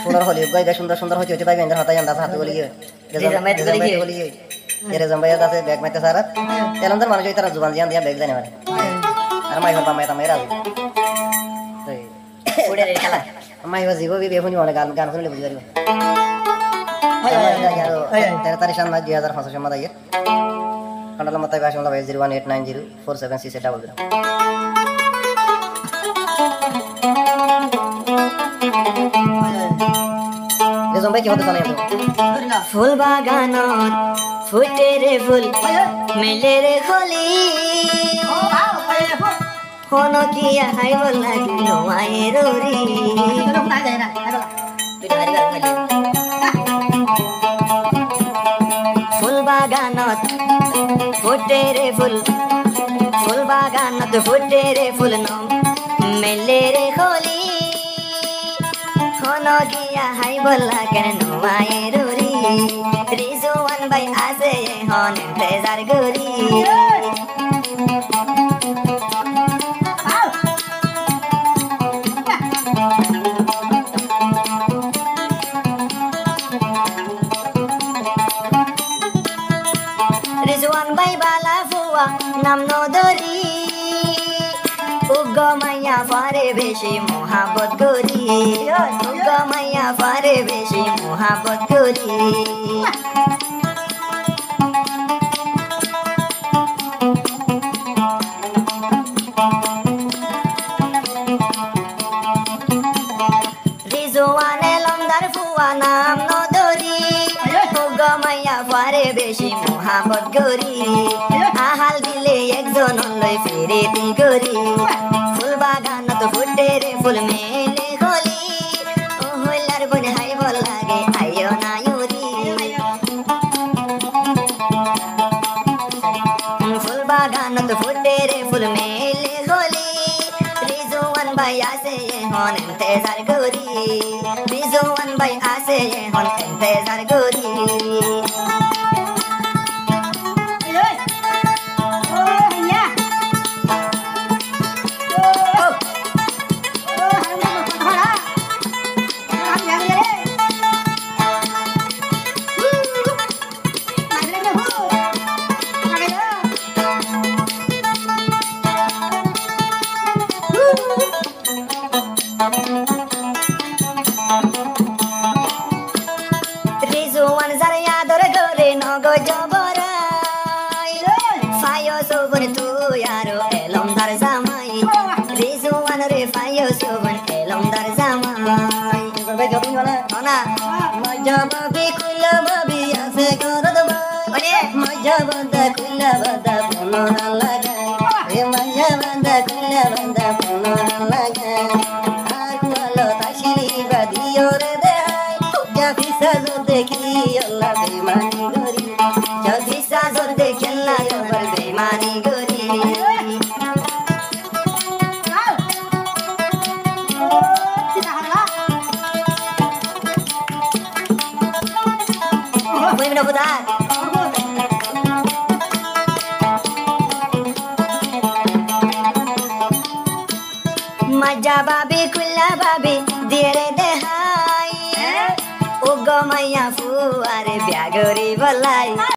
Floor হলি গই বে সুন্দর সুন্দর হইতে হইতে পাইবে এন্দার হাতায় আন্দাজ হাতে বলি বলি এরে জম্বাই আছে ব্যাগ মাইতে সারা তেলন্দার মানুষ তারা জুবান জিয়ান দিয়া ব্যাগ জানে মানে আর মাই বাবা মাই তামাই রাজি তাই ওড়ে খেলা মাই বাবা জীব বি বেফুনি অনেক গান গান শুনলে বুঝি পারিব তেরো তারিখ সাল 2005 সাল মাদাইয়ের কন্ট্রোল মতাই বাসা মলা 01890476700 ফুল বাগানত ফুটে রে ফুল মেলে রে খলি হনকিয়া হাইব লাগিল মায়ের রি ফুল বাগানত ফুটে রে ফুল ফুল বাগানত ফুটে রে ফুল নম মেলে রে খলি গিয়া হাই বলা কেন মায়ের রি রিজওয়ান ভাই আছে হন ফেজার গরি রিজওয়ান ভাই বালা ফুয়া নাম নদরি উগমাইয়া পারে বেশি মোহাবত করি উগমাইয়া পারে বেশি মোহাবত করি রিজওয়ানে লন্দার ফুয়া নাম নদরি উগমাইয়া পারে বেশি মোহাবত করি আহাল দিলে একজন লই ফিরিতি করি ফুল বাগানত ফুটে রে ফুল মেলে গলি ও হইলার বনে হাই বল লাগে আইও না ইউরি ফুল বাগানত ফুটে রে ফুল মেলে গলি রিজওয়ান ভাই আসে হন ইন্তজার করি রিজওয়ান ভাই আসে হন ইন্তজার করি রিজওয়ান যারে আদর করে নগ জবরাই ফায়ো সুবন তুই আরো এলমদার জামাই রিজওয়ান রে ফায়ো সুবন এলমদার জামাই ভাই যতই না না মজা ভাবি কুলা ভাবি আছে করদ ভাই মজা বান্দা কুলা বান্দা কোনো না লাগাই এ মজা বান্দা কুলা বান্দা কোনো না লাগাই আর কুয়ালো তাশিরি বাদিও রে দেয় যা ফিসাজো দেখি আল্লাহ বেমানি করি যা ফিসাজো দেখি আল্লাহ বেমানি করি मजा बाबी कुल्ला बाबी देरे देहाई उगो मैया फुआरे ब्यागरी बलाई।